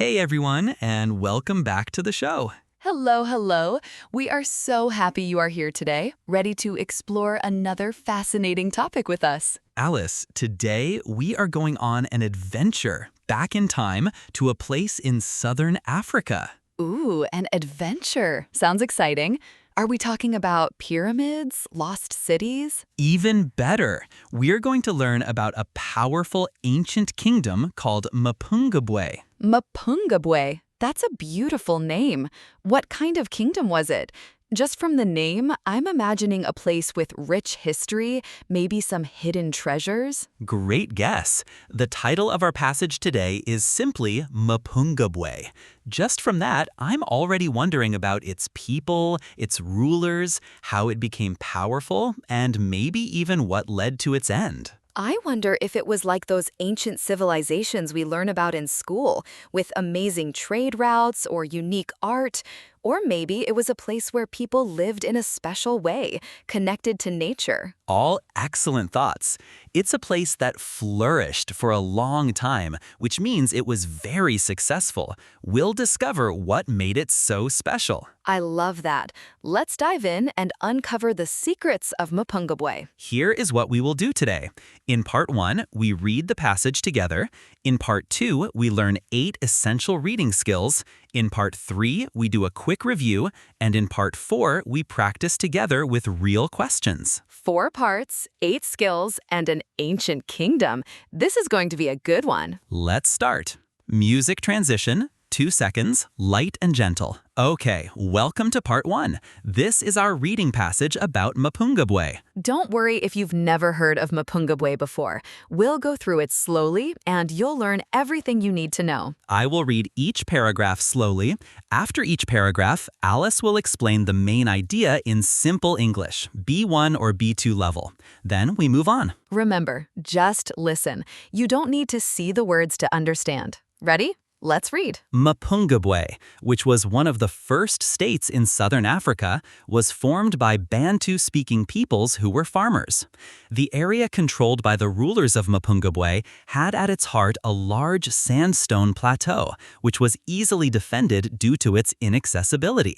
Hey everyone, and welcome back to the show. Hello, hello. We are so happy you are here today, ready to explore another fascinating topic with us. Alice, today we are going on an adventure back in time to a place in southern Africa. Ooh, an adventure. Sounds exciting. Are we talking about pyramids, lost cities? Even better, we're going to learn about a powerful ancient kingdom called Mapungubwe. Mapungubwe. That's a beautiful name. What kind of kingdom was it? Just from the name, I'm imagining a place with rich history, maybe some hidden treasures. Great guess. The title of our passage today is simply Mapungubwe. Just from that, I'm already wondering about its people, its rulers, how it became powerful, and maybe even what led to its end. I wonder if it was like those ancient civilizations we learn about in school, with amazing trade routes or unique art. Or maybe it was a place where people lived in a special way, connected to nature. All excellent thoughts. It's a place that flourished for a long time, which means it was very successful. We'll discover what made it so special. I love that. Let's dive in and uncover the secrets of Mapungubwe. Here is what we will do today. In part 1, we read the passage together. In part 2, we learn 8 essential reading skills. In part 3, we do a quick review. And in part 4, we practice together with real questions. 4 parts, 8 skills, and an ancient kingdom. This is going to be a good one. Let's start. Music transition. 2 seconds, light and gentle. Okay, welcome to part 1. This is our reading passage about Mapungubwe. Don't worry if you've never heard of Mapungubwe before. We'll go through it slowly, and you'll learn everything you need to know. I will read each paragraph slowly. After each paragraph, Alice will explain the main idea in simple English, B1 or B2 level. Then we move on. Remember, just listen. You don't need to see the words to understand. Ready? Let's read. Mapungubwe, which was one of the first states in southern Africa, was formed by Bantu-speaking peoples who were farmers. The area controlled by the rulers of Mapungubwe had at its heart a large sandstone plateau, which was easily defended due to its inaccessibility.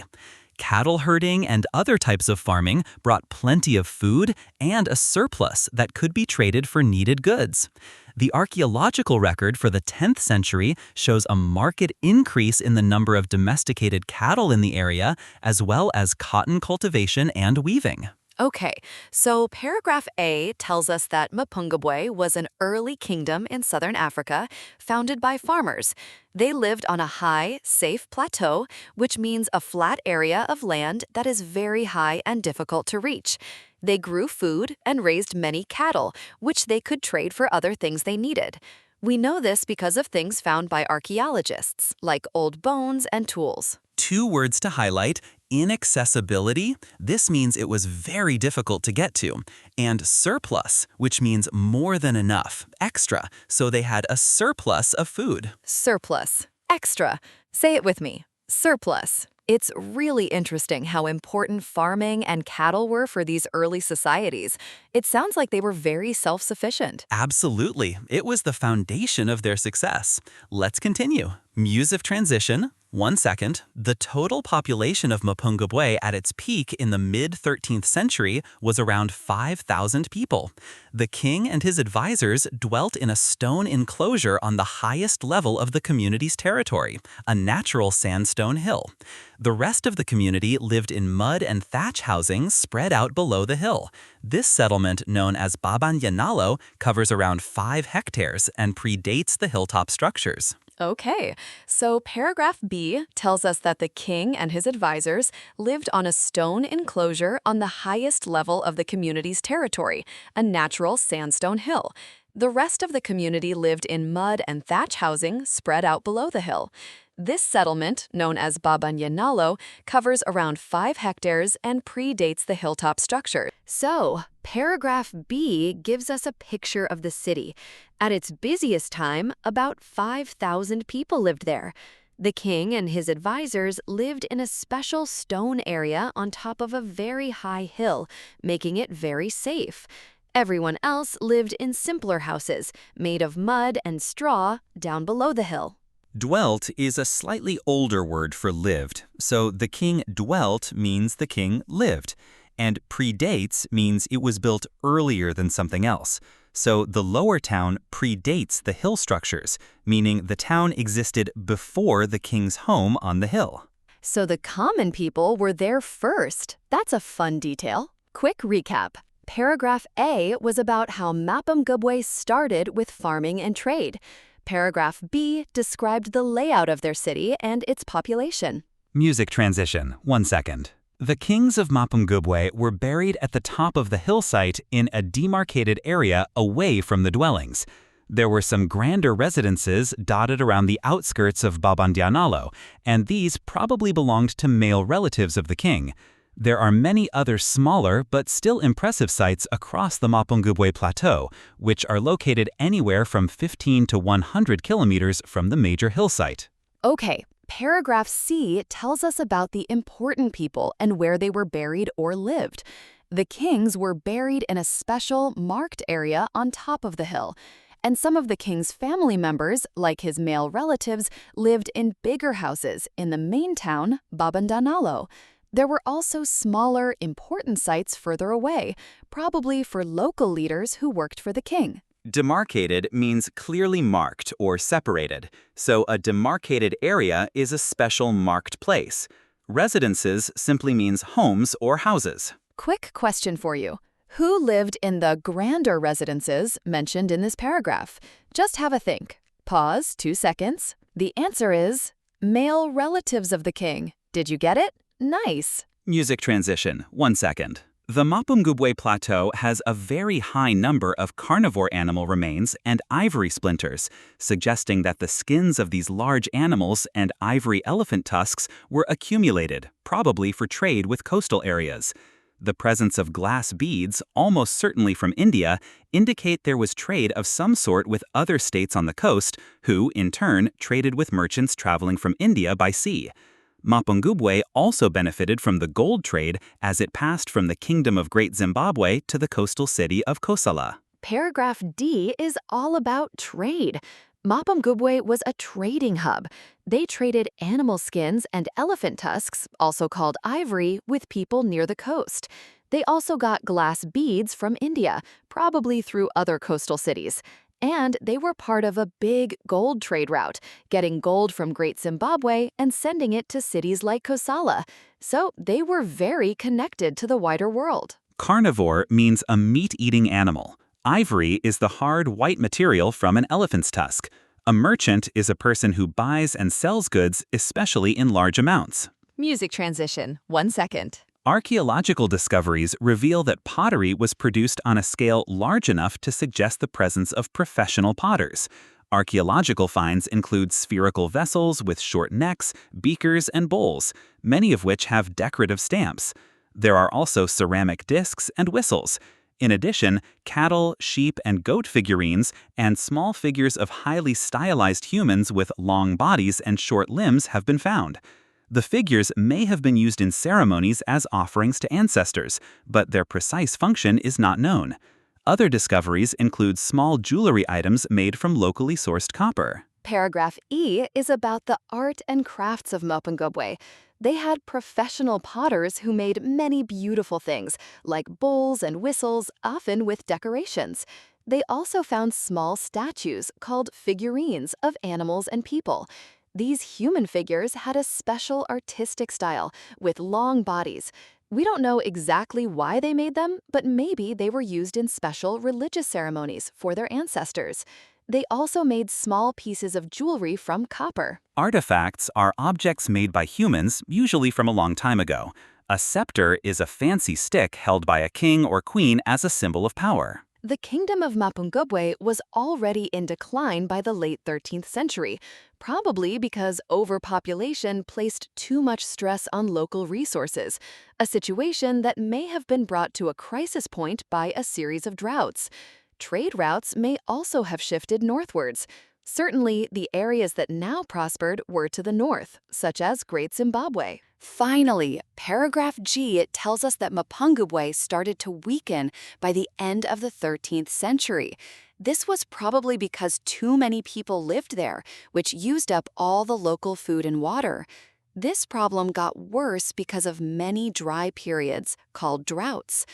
Cattle herding and other types of farming brought plenty of food and a surplus that could be traded for needed goods. The archaeological record for the 10th century shows a marked increase in the number of domesticated cattle in the area, as well as cotton cultivation and weaving. Okay, so paragraph A tells us that Mapungubwe was an early kingdom in southern Africa founded by farmers. They lived on a high, safe plateau, which means a flat area of land that is very high and difficult to reach. They grew food and raised many cattle, which they could trade for other things they needed. We know this because of things found by archaeologists, like old bones and tools. 2 words to highlight: inaccessibility, this means it was very difficult to get to, and surplus, which means more than enough, extra, so they had a surplus of food. Surplus. Extra. Say it with me. Surplus. It's really interesting how important farming and cattle were for these early societies. It sounds like they were very self-sufficient. Absolutely. It was the foundation of their success. Let's continue. Music transition. 1 second. The total population of Mapungubwe at its peak in the mid-13th century was around 5,000 people. The king and his advisors dwelt in a stone enclosure on the highest level of the community's territory, a natural sandstone hill. The rest of the community lived in mud and thatch housing spread out below the hill. This settlement, known as Babanyanalo, covers around 5 hectares and predates the hilltop structures. Okay, so paragraph B tells us that the king and his advisors lived on a stone enclosure on the highest level of the community's territory, a natural sandstone hill. The rest of the community lived in mud and thatch housing spread out below the hill. This settlement, known as Babanyanalo, covers around 5 hectares and predates the hilltop structure. So, paragraph B gives us a picture of the city. At its busiest time, about 5,000 people lived there. The king and his advisors lived in a special stone area on top of a very high hill, making it very safe. Everyone else lived in simpler houses, made of mud and straw, down below the hill. Dwelt is a slightly older word for lived, so the king dwelt means the king lived, and predates means it was built earlier than something else. So the lower town predates the hill structures, meaning the town existed before the king's home on the hill. So the common people were there first. That's a fun detail. Quick recap. Paragraph A was about how Mapungubwe started with farming and trade. Paragraph B described the layout of their city and its population. Music transition, 1 second. The kings of Mapungubwe were buried at the top of the hillside in a demarcated area away from the dwellings. There were some grander residences dotted around the outskirts of Babandianalo, and these probably belonged to male relatives of the king. There are many other smaller but still impressive sites across the Mapungubwe Plateau, which are located anywhere from 15 to 100 kilometers from the major hill site. Okay, paragraph C tells us about the important people and where they were buried or lived. The kings were buried in a special, marked area on top of the hill. And some of the king's family members, like his male relatives, lived in bigger houses in the main town, Babandanalo. There were also smaller, important sites further away, probably for local leaders who worked for the king. Demarcated means clearly marked or separated, so a demarcated area is a special marked place. Residences simply means homes or houses. Quick question for you. Who lived in the grander residences mentioned in this paragraph? Just have a think. Pause 2 seconds. The answer is male relatives of the king. Did you get it? Nice. Music transition, 1 second. The Mapungubwe Plateau has a very high number of carnivore animal remains and ivory splinters, suggesting that the skins of these large animals and ivory elephant tusks were accumulated, probably for trade with coastal areas. The presence of glass beads, almost certainly from India, indicate there was trade of some sort with other states on the coast, who, in turn, traded with merchants traveling from India by sea. Mapungubwe also benefited from the gold trade as it passed from the Kingdom of Great Zimbabwe to the coastal city of Kosala. Paragraph D is all about trade. Mapungubwe was a trading hub. They traded animal skins and elephant tusks, also called ivory, with people near the coast. They also got glass beads from India, probably through other coastal cities. And they were part of a big gold trade route, getting gold from Great Zimbabwe and sending it to cities like Kosala. So they were very connected to the wider world. Carnivore means a meat-eating animal. Ivory is the hard white material from an elephant's tusk. A merchant is a person who buys and sells goods, especially in large amounts. Music transition, 1 second. Archaeological discoveries reveal that pottery was produced on a scale large enough to suggest the presence of professional potters. Archaeological finds include spherical vessels with short necks, beakers, and bowls, many of which have decorative stamps. There are also ceramic discs and whistles. In addition, cattle, sheep, and goat figurines and small figures of highly stylized humans with long bodies and short limbs have been found. The figures may have been used in ceremonies as offerings to ancestors, but their precise function is not known. Other discoveries include small jewelry items made from locally sourced copper. Paragraph E is about the art and crafts of Mapungubwe. They had professional potters who made many beautiful things, like bowls and whistles, often with decorations. They also found small statues called figurines of animals and people. These human figures had a special artistic style, with long bodies. We don't know exactly why they made them, but maybe they were used in special religious ceremonies for their ancestors. They also made small pieces of jewelry from copper. Artifacts are objects made by humans, usually from a long time ago. A scepter is a fancy stick held by a king or queen as a symbol of power. The kingdom of Mapungubwe was already in decline by the late 13th century, probably because overpopulation placed too much stress on local resources, a situation that may have been brought to a crisis point by a series of droughts. Trade routes may also have shifted northwards. Certainly, the areas that now prospered were to the north, such as Great Zimbabwe. Finally, paragraph G tells us that Mapungubwe started to weaken by the end of the 13th century. This was probably because too many people lived there, which used up all the local food and water. This problem got worse because of many dry periods, called droughts.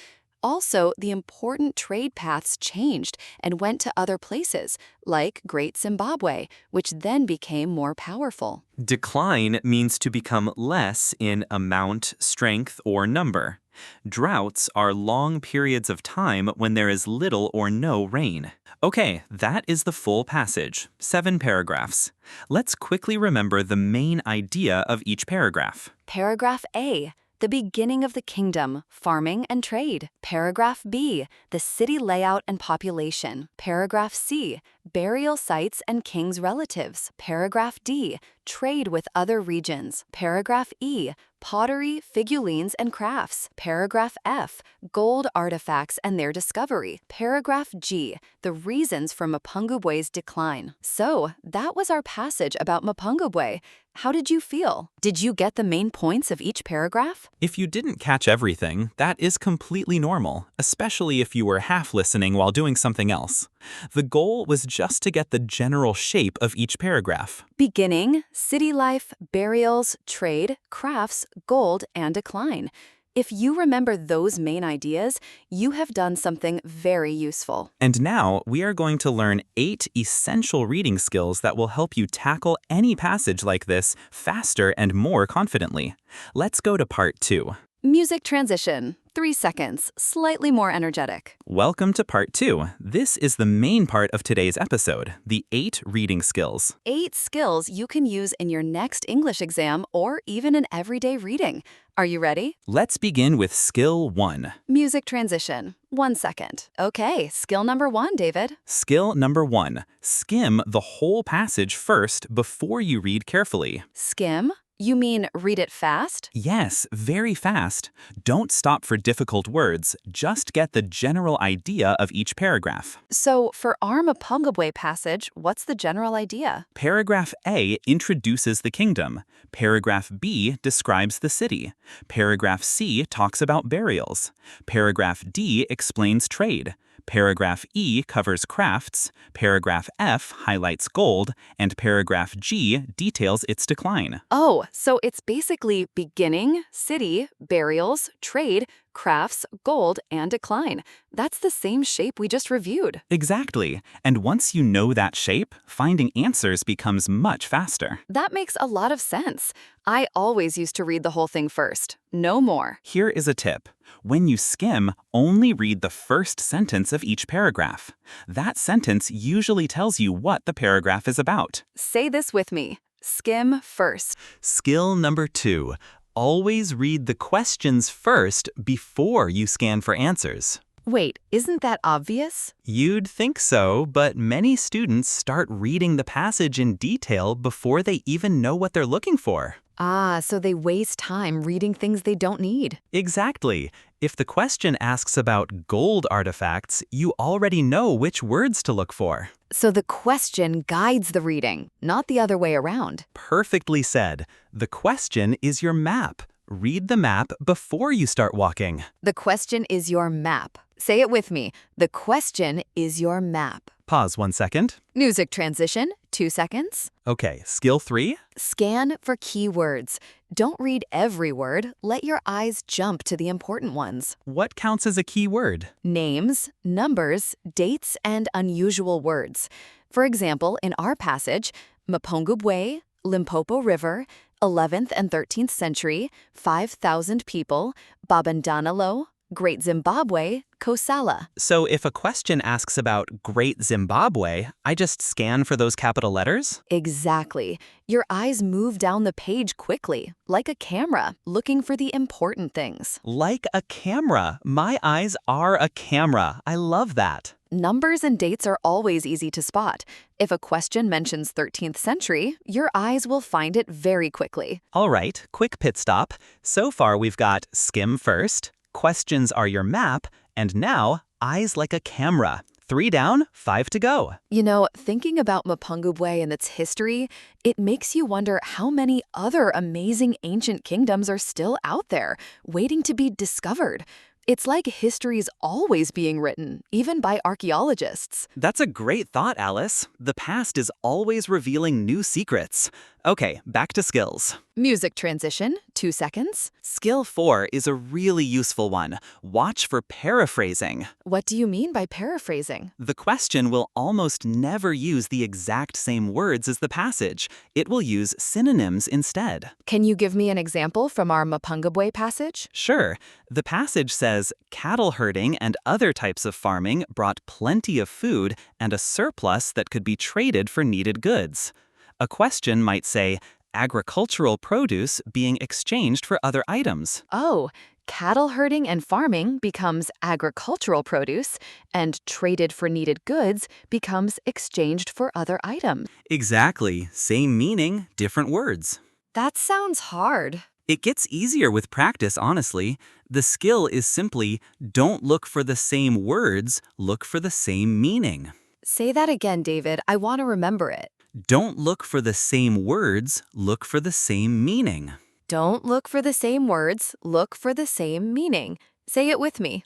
Also, the important trade paths changed and went to other places, like Great Zimbabwe, which then became more powerful. Decline means to become less in amount, strength, or number. Droughts are long periods of time when there is little or no rain. Okay, that is the full passage, 7 paragraphs. Let's quickly remember the main idea of each paragraph. Paragraph A, the beginning of the kingdom, farming and trade. Paragraph B, the city layout and population. Paragraph C, burial sites and king's relatives. Paragraph D, trade with other regions. Paragraph E, pottery, figurines, and crafts. Paragraph F, gold artifacts and their discovery. Paragraph G, the reasons for Mapungubwe's decline. So, that was our passage about Mapungubwe. How did you feel? Did you get the main points of each paragraph? If you didn't catch everything, that is completely normal, especially if you were half listening while doing something else. The goal was just to get the general shape of each paragraph. Beginning, city life, burials, trade, crafts, gold, and decline. If you remember those main ideas, you have done something very useful. And now we are going to learn 8 essential reading skills that will help you tackle any passage like this faster and more confidently. Let's go to part 2. Music transition. 3 seconds, slightly more energetic. Welcome to part 2. This is the main part of today's episode, the 8 reading skills. 8 skills you can use in your next English exam or even in everyday reading. Are you ready? Let's begin with skill 1. Music transition. 1 second. Okay, skill number 1, David. Skill number 1. Skim the whole passage first before you read carefully. Skim? You mean read it fast? Yes, very fast. Don't stop for difficult words. Just get the general idea of each paragraph. So, for our Mapungubwe passage, what's the general idea? Paragraph A introduces the kingdom. Paragraph B describes the city. Paragraph C talks about burials. Paragraph D explains trade. Paragraph E covers crafts, paragraph F highlights gold, and paragraph G details its decline. Oh, so it's basically beginning, city, burials, trade, crafts, gold, and decline. That's the same shape we just reviewed. Exactly. And once you know that shape, finding answers becomes much faster. That makes a lot of sense. I always used to read the whole thing first. No more. Here is a tip. When you skim, only read the first sentence of each paragraph. That sentence usually tells you what the paragraph is about. Say this with me. Skim first. Skill number 2. Always read the questions first before you scan for answers. Wait, isn't that obvious? You'd think so, but many students start reading the passage in detail before they even know what they're looking for. Ah, so they waste time reading things they don't need. Exactly. If the question asks about gold artifacts, you already know which words to look for. So the question guides the reading, not the other way around. Perfectly said. The question is your map. Read the map before you start walking. The question is your map. Say it with me. The question is your map. Pause 1 second. Music transition, 2 seconds. Okay, skill 3. Scan for keywords. Don't read every word. Let your eyes jump to the important ones. What counts as a key word? Names, numbers, dates, and unusual words. For example, in our passage, Mapungubwe, Limpopo River, 11th and 13th century, 5,000 people, Babandanalo, Great Zimbabwe, Kosala. So if a question asks about Great Zimbabwe, I just scan for those capital letters? Exactly. Your eyes move down the page quickly, like a camera, looking for the important things. Like a camera. My eyes are a camera. I love that. Numbers and dates are always easy to spot. If a question mentions 13th century, your eyes will find it very quickly. All right, quick pit stop. So far we've got skim first, questions are your map, and now eyes like a camera. 3 down, 5 to go. You know, thinking about Mapungubwe and its history, it makes you wonder how many other amazing ancient kingdoms are still out there, waiting to be discovered. It's like history's always being written, even by archaeologists. That's a great thought, Alice. The past is always revealing new secrets. Okay, back to skills. Music transition, 2 seconds. Skill 4 is a really useful one. Watch for paraphrasing. What do you mean by paraphrasing? The question will almost never use the exact same words as the passage. It will use synonyms instead. Can you give me an example from our Mapungubwe passage? Sure. The passage says, cattle herding and other types of farming brought plenty of food and a surplus that could be traded for needed goods. A question might say, agricultural produce being exchanged for other items. Oh, cattle herding and farming becomes agricultural produce, and traded for needed goods becomes exchanged for other items. Exactly. Same meaning, different words. That sounds hard. It gets easier with practice, honestly. The skill is simply, don't look for the same words, look for the same meaning. Say that again, David. I want to remember it. Don't look for the same words, look for the same meaning. Don't look for the same words, look for the same meaning. Say it with me.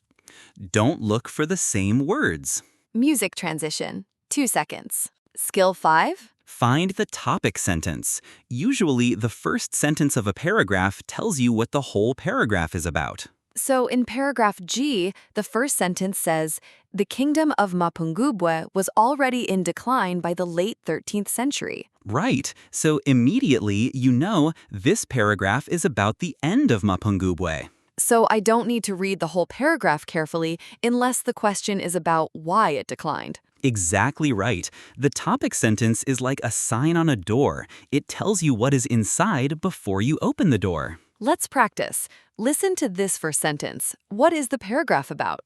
Don't look for the same words. Music transition, 2 seconds. Skill 5. Find the topic sentence. Usually, the first sentence of a paragraph tells you what the whole paragraph is about. So in paragraph G, the first sentence says, the kingdom of Mapungubwe was already in decline by the late 13th century. Right. So immediately, you know this paragraph is about the end of Mapungubwe. So I don't need to read the whole paragraph carefully unless the question is about why it declined. Exactly right. The topic sentence is like a sign on a door. It tells you what is inside before you open the door. Let's practice. Listen to this first sentence. What is the paragraph about?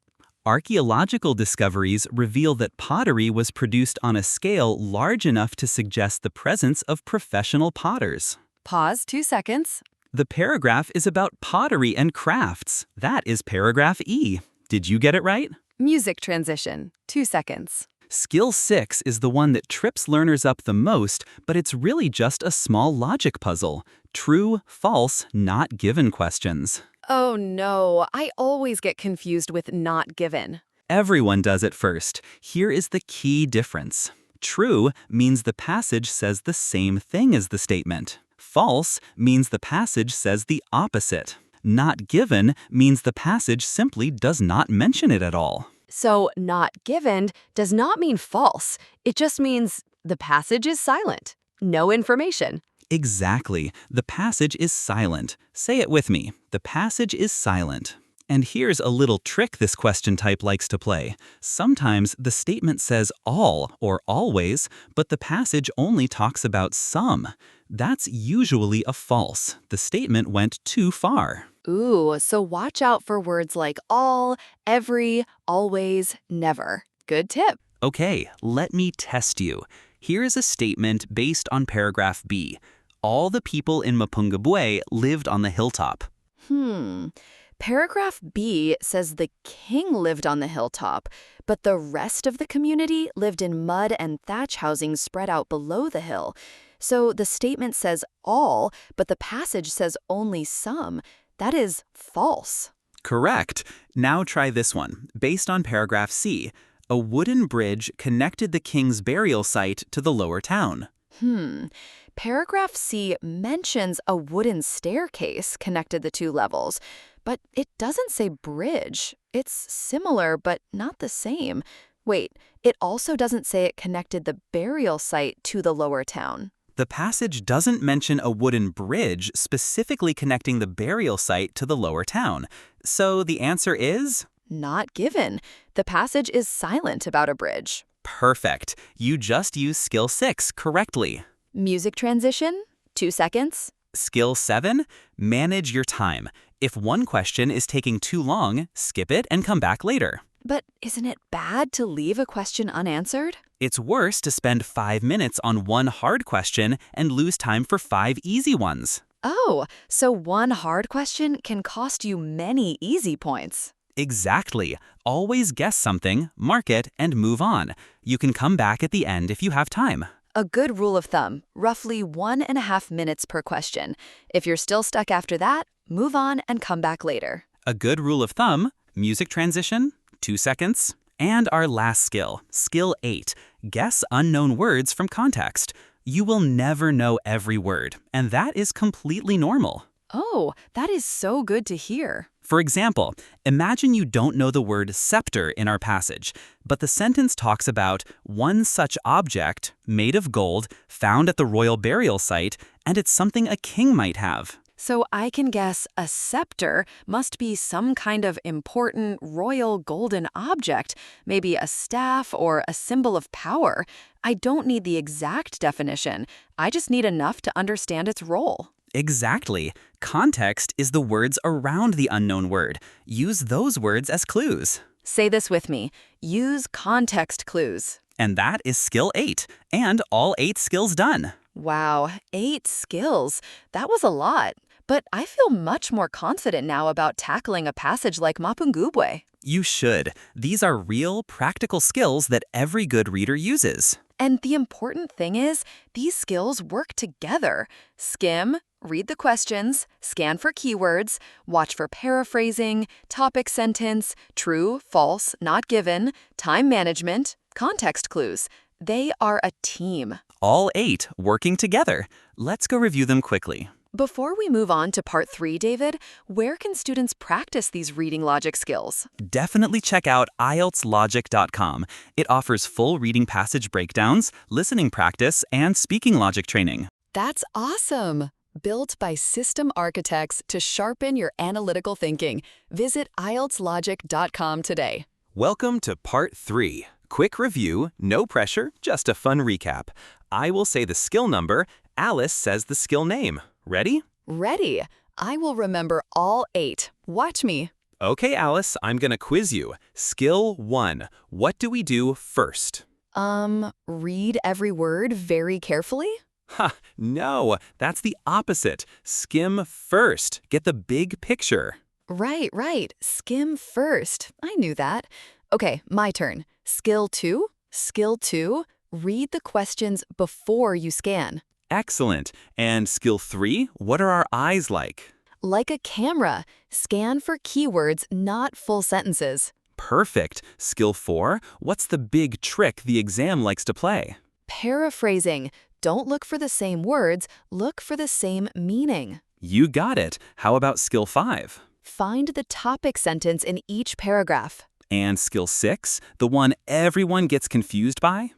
Archaeological discoveries reveal that pottery was produced on a scale large enough to suggest the presence of professional potters. Pause 2 seconds. The paragraph is about pottery and crafts. That is paragraph E. Did you get it right? Music transition, 2 seconds. Skill 6 is the one that trips learners up the most, but it's really just a small logic puzzle. True, false, not given questions. Oh no, I always get confused with not given. Everyone does it first. Here is the key difference. True means the passage says the same thing as the statement. False means the passage says the opposite. Not given means the passage simply does not mention it at all. So not given does not mean false. It just means the passage is silent. No information. Exactly. The passage is silent. Say it with me. The passage is silent. And here's a little trick this question type likes to play. Sometimes the statement says all or always, but the passage only talks about some. That's usually a false. The statement went too far. Ooh, so watch out for words like all, every, always, never. Good tip. Okay, let me test you. Here is a statement based on paragraph B. All the people in Mapungubwe lived on the hilltop. Paragraph B says the king lived on the hilltop, but the rest of the community lived in mud and thatch housing spread out below the hill. So the statement says all, but the passage says only some. That is false. Correct. Now try this one. Based on paragraph C, a wooden bridge connected the king's burial site to the lower town. Paragraph C mentions a wooden staircase connected the two levels, but it doesn't say bridge. It's similar, but not the same. Wait, it also doesn't say it connected the burial site to the lower town. The passage doesn't mention a wooden bridge specifically connecting the burial site to the lower town. So the answer is? Not given. The passage is silent about a bridge. Perfect. You just used skill 6 correctly. Music transition, 2 seconds. Skill 7, manage your time. If one question is taking too long, skip it and come back later. But isn't it bad to leave a question unanswered? It's worse to spend 5 minutes on one hard question and lose time for 5 easy ones. Oh, so one hard question can cost you many easy points. Exactly. Always guess something, mark it, and move on. You can come back at the end if you have time. A good rule of thumb, roughly 1.5 minutes per question. If you're still stuck after that, move on and come back later. A good rule of thumb, music transition, 2 seconds. And our last skill, skill 8, guess unknown words from context. You will never know every word, and that is completely normal. Oh, that is so good to hear. For example, imagine you don't know the word scepter in our passage, but the sentence talks about one such object, made of gold, found at the royal burial site, and it's something a king might have. So I can guess a scepter must be some kind of important royal golden object, maybe a staff or a symbol of power. I don't need the exact definition. I just need enough to understand its role. Exactly. Context is the words around the unknown word. Use those words as clues. Say this with me. Use context clues. And that is skill 8, and all 8 skills done. Wow, 8 skills. That was a lot. But I feel much more confident now about tackling a passage like Mapungubwe. You should. These are real, practical skills that every good reader uses. And the important thing is, these skills work together. Skim, read the questions, scan for keywords, watch for paraphrasing, topic sentence, true, false, not given, time management, context clues. They are a team. All 8 working together. Let's go review them quickly. Before we move on to part 3, David, where can students practice these reading logic skills? Definitely check out IELTSlogic.com. It offers full reading passage breakdowns, listening practice, and speaking logic training. That's awesome! Built by system architects to sharpen your analytical thinking. Visit IELTSlogic.com today. Welcome to part 3. Quick review, no pressure, just a fun recap. I will say the skill number, Alice says the skill name. Ready? Ready. I will remember all 8. Watch me. Okay, Alice, I'm gonna quiz you. Skill 1. What do we do first? Read every word very carefully? Ha, no, that's the opposite. Skim first. Get the big picture. Right. Skim first. I knew that. Okay, my turn. Skill 2. Skill 2. Read the questions before you scan. Excellent. And skill 3, what are our eyes like? Like a camera. Scan for keywords, not full sentences. Perfect. Skill 4, what's the big trick the exam likes to play? Paraphrasing. Don't look for the same words, look for the same meaning. You got it. How about skill 5? Find the topic sentence in each paragraph. And skill 6, the one everyone gets confused by?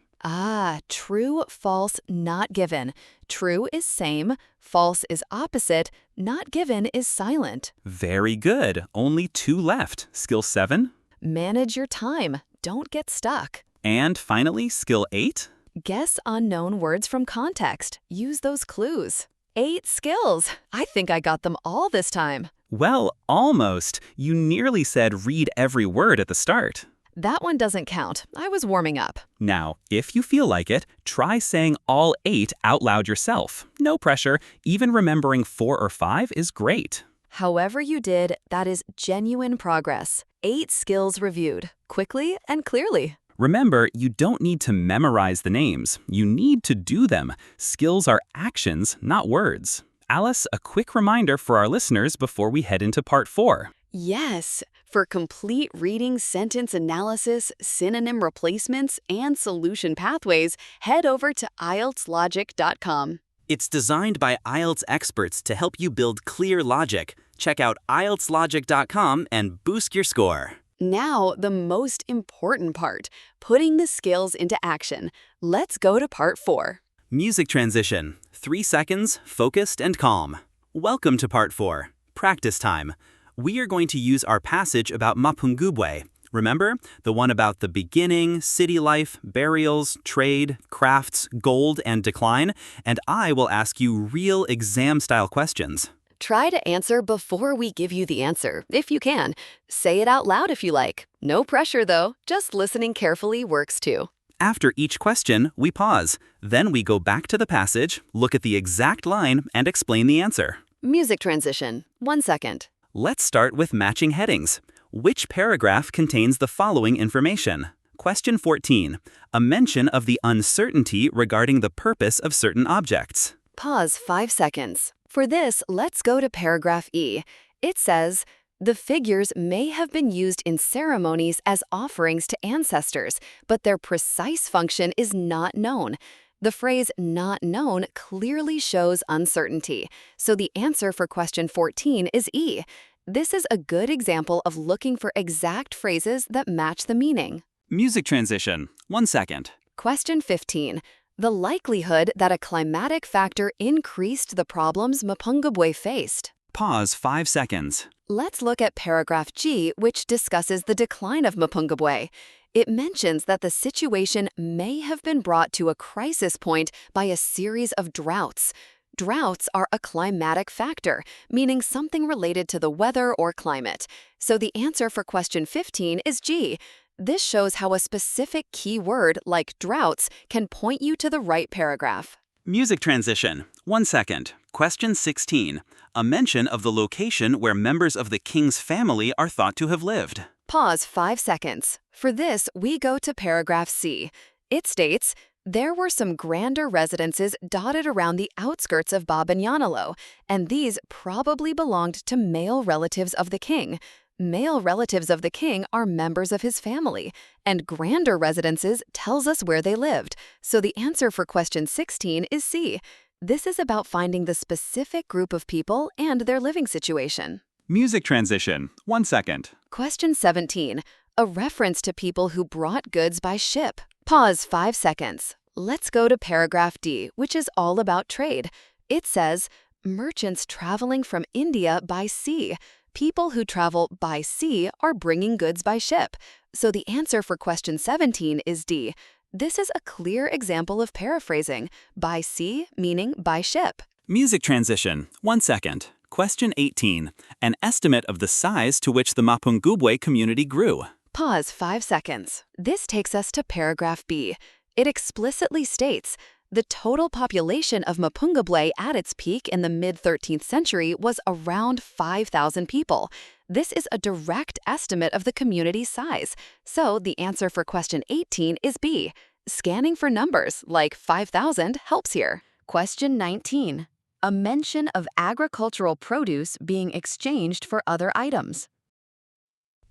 True, false, not given. True is same, false is opposite, not given is silent. Very good. Only 2 left. Skill 7? Manage your time. Don't get stuck. And finally, skill 8? Guess unknown words from context. Use those clues. 8 skills. I think I got them all this time. Well, almost. You nearly said read every word at the start. That one doesn't count. I was warming up. Now, if you feel like it, try saying all 8 out loud yourself. No pressure. Even remembering 4 or 5 is great. However you did, that is genuine progress. 8 skills reviewed, quickly and clearly. Remember, you don't need to memorize the names. You need to do them. Skills are actions, not words. Alice, a quick reminder for our listeners before we head into part 4. Yes. For complete reading sentence analysis, synonym replacements, and solution pathways, head over to IELTSlogic.com. It's designed by IELTS experts to help you build clear logic. Check out IELTSlogic.com and boost your score. Now, the most important part, putting the skills into action. Let's go to part 4. Music transition. 3 seconds, focused and calm. Welcome to part 4. Practice time. We are going to use our passage about Mapungubwe. Remember? The one about the beginning, city life, burials, trade, crafts, gold, and decline. And I will ask you real exam-style questions. Try to answer before we give you the answer, if you can. Say it out loud if you like. No pressure, though. Just listening carefully works too. After each question, we pause. Then we go back to the passage, look at the exact line, and explain the answer. Music transition. 1 second. Let's start with matching headings. Which paragraph contains the following information? Question 14. A mention of the uncertainty regarding the purpose of certain objects. Pause 5 seconds. For this, let's go to paragraph E. It says, the figures may have been used in ceremonies as offerings to ancestors, but their precise function is not known. The phrase not known clearly shows uncertainty, so the answer for question 14 is E. This is a good example of looking for exact phrases that match the meaning. Music transition. 1 second. Question 15. The likelihood that a climatic factor increased the problems Mapungubwe faced. Pause 5 seconds. Let's look at paragraph G, which discusses the decline of Mapungubwe. It mentions that the situation may have been brought to a crisis point by a series of droughts. Droughts are a climatic factor, meaning something related to the weather or climate. So the answer for question 15 is G. This shows how a specific key word, like droughts, can point you to the right paragraph. Music transition. 1 second. Question 16. A mention of the location where members of the king's family are thought to have lived. Pause 5 seconds. For this, we go to paragraph C. It states, there were some grander residences dotted around the outskirts of Babanyanalo, and these probably belonged to male relatives of the king. Male relatives of the king are members of his family, and grander residences tells us where they lived. So the answer for question 16 is C. This is about finding the specific group of people and their living situation. Music transition. 1 second. Question 17. A reference to people who brought goods by ship. Pause 5 seconds. Let's go to paragraph D, which is all about trade. It says, merchants traveling from India by sea. People who travel by sea are bringing goods by ship. So the answer for question 17 is D. This is a clear example of paraphrasing. By sea meaning by ship. Music transition. 1 second. Question 18. An estimate of the size to which the Mapungubwe community grew. Pause 5 seconds. This takes us to paragraph B. It explicitly states, the total population of Mapungubwe at its peak in the mid-13th century was around 5,000 people. This is a direct estimate of the community's size. So the answer for question 18 is B. Scanning for numbers, like 5,000, helps here. Question 19. A mention of agricultural produce being exchanged for other items.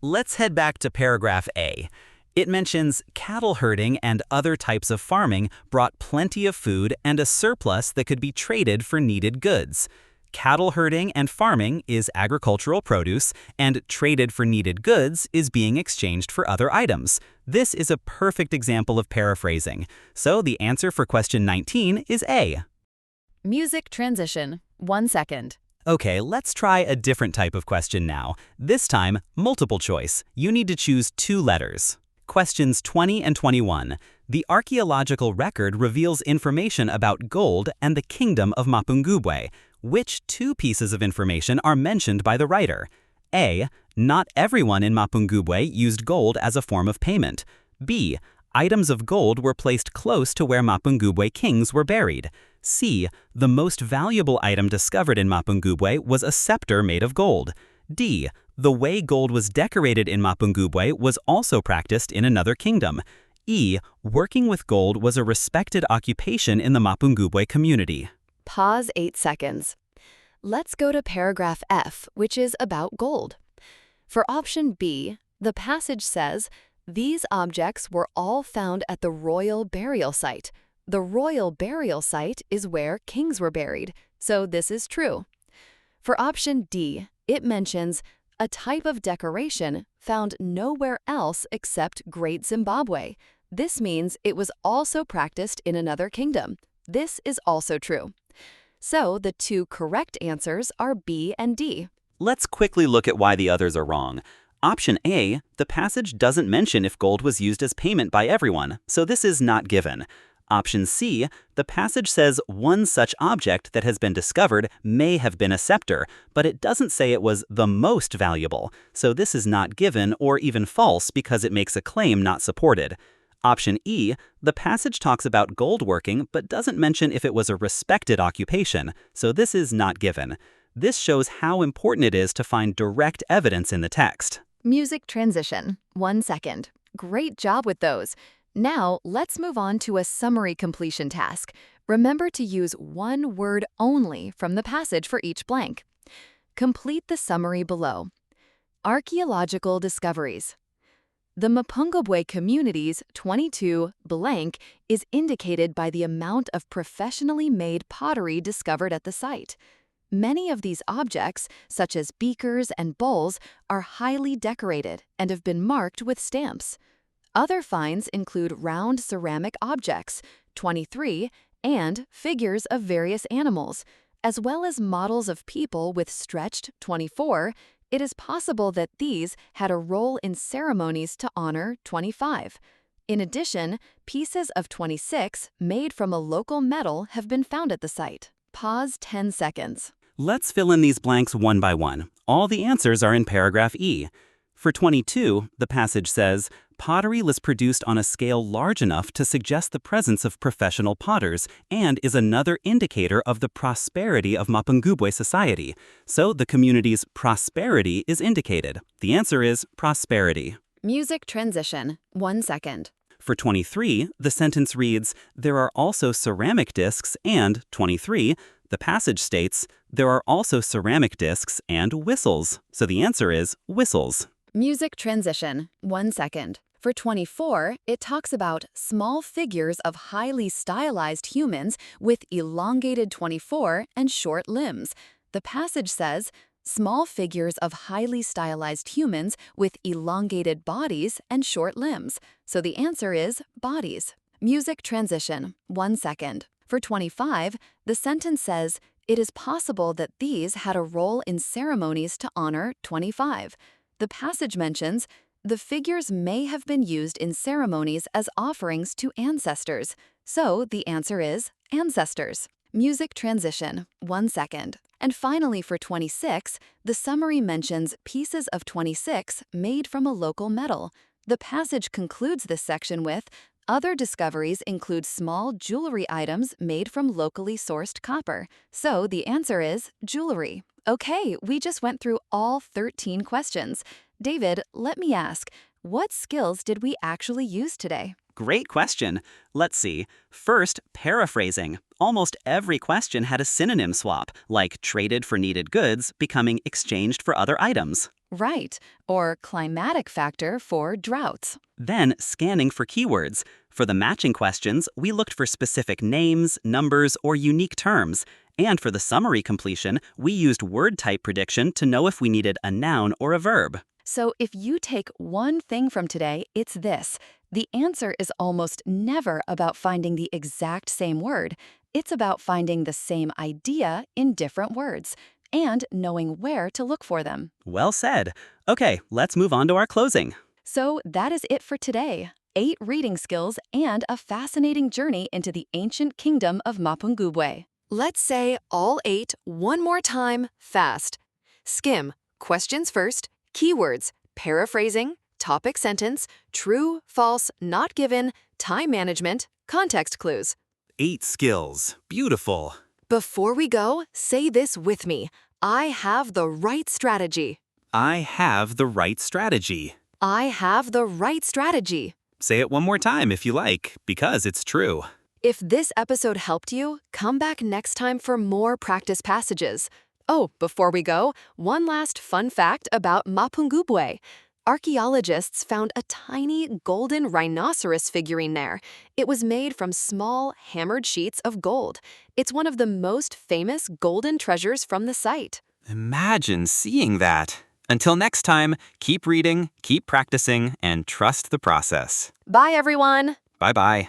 Let's head back to paragraph A. It mentions cattle herding and other types of farming brought plenty of food and a surplus that could be traded for needed goods. Cattle herding and farming is agricultural produce, and traded for needed goods is being exchanged for other items. This is a perfect example of paraphrasing. So the answer for question 19 is A. Music transition. 1 second. Okay, let's try a different type of question now. This time, multiple choice. You need to choose 2 letters. Questions 20 and 21. The archaeological record reveals information about gold and the kingdom of Mapungubwe. Which 2 pieces of information are mentioned by the writer? A. Not everyone in Mapungubwe used gold as a form of payment. B. Items of gold were placed close to where Mapungubwe kings were buried. C. The most valuable item discovered in Mapungubwe was a scepter made of gold. D. The way gold was decorated in Mapungubwe was also practiced in another kingdom. E. Working with gold was a respected occupation in the Mapungubwe community. Pause 8 seconds. Let's go to paragraph F, which is about gold. For option B, the passage says, these objects were all found at the royal burial site. The royal burial site is where kings were buried, so this is true. For option D, it mentions a type of decoration found nowhere else except Great Zimbabwe. This means it was also practiced in another kingdom. This is also true. So the 2 correct answers are B and D. Let's quickly look at why the others are wrong. Option A, the passage doesn't mention if gold was used as payment by everyone, so this is not given. Option C, the passage says one such object that has been discovered may have been a scepter, but it doesn't say it was the most valuable, so this is not given or even false because it makes a claim not supported. Option E, the passage talks about gold working but doesn't mention if it was a respected occupation, so this is not given. This shows how important it is to find direct evidence in the text. Music transition. 1 second. Great job with those. Now, let's move on to a summary completion task. Remember to use one word only from the passage for each blank. Complete the summary below. Archaeological discoveries. The Mapungubwe community's 22 blank is indicated by the amount of professionally made pottery discovered at the site. Many of these objects, such as beakers and bowls, are highly decorated and have been marked with stamps. Other finds include round ceramic objects, 23, and figures of various animals, as well as models of people with stretched, 24. It is possible that these had a role in ceremonies to honor, 25. In addition, pieces of 26 made from a local metal have been found at the site. Pause 10 seconds. Let's fill in these blanks one by one. All the answers are in paragraph E. For 22, the passage says, pottery was produced on a scale large enough to suggest the presence of professional potters and is another indicator of the prosperity of Mapungubwe society. So the community's prosperity is indicated. The answer is prosperity. Music transition. 1 second. For 23, the sentence reads, there are also ceramic discs and 23, the passage states, there are also ceramic discs and whistles. So the answer is whistles. Music transition. 1 second. For 24, it talks about small figures of highly stylized humans with elongated 24 and short limbs. The passage says, small figures of highly stylized humans with elongated bodies and short limbs. So the answer is bodies. Music transition. 1 second. For 25, the sentence says, it is possible that these had a role in ceremonies to honor 25. The passage mentions, the figures may have been used in ceremonies as offerings to ancestors. So the answer is ancestors. Music transition. 1 second. And finally, for 26, the summary mentions pieces of 26 made from a local metal. The passage concludes this section with, other discoveries include small jewelry items made from locally sourced copper. So the answer is jewelry. Okay, we just went through all 13 questions. David, let me ask, what skills did we actually use today? Great question. Let's see. First, paraphrasing. Almost every question had a synonym swap, like traded for needed goods becoming exchanged for other items. Right, or climatic factor for droughts. Then, scanning for keywords. For the matching questions, we looked for specific names, numbers, or unique terms. And for the summary completion, we used word type prediction to know if we needed a noun or a verb. So if you take one thing from today, it's this. The answer is almost never about finding the exact same word. It's about finding the same idea in different words and knowing where to look for them. Well said. Okay, let's move on to our closing. So that is it for today. 8 reading skills and a fascinating journey into the ancient kingdom of Mapungubwe. Let's say all 8 one more time, fast. Skim, questions first, keywords, paraphrasing, topic sentence, true, false, not given, time management, context clues. 8 skills. Beautiful. Before we go, say this with me. I have the right strategy. I have the right strategy. I have the right strategy. Say it one more time if you like, because it's true. If this episode helped you, come back next time for more practice passages. Oh, before we go, one last fun fact about Mapungubwe. Archaeologists found a tiny golden rhinoceros figurine there. It was made from small, hammered sheets of gold. It's one of the most famous golden treasures from the site. Imagine seeing that. Until next time, keep reading, keep practicing, and trust the process. Bye, everyone. Bye-bye.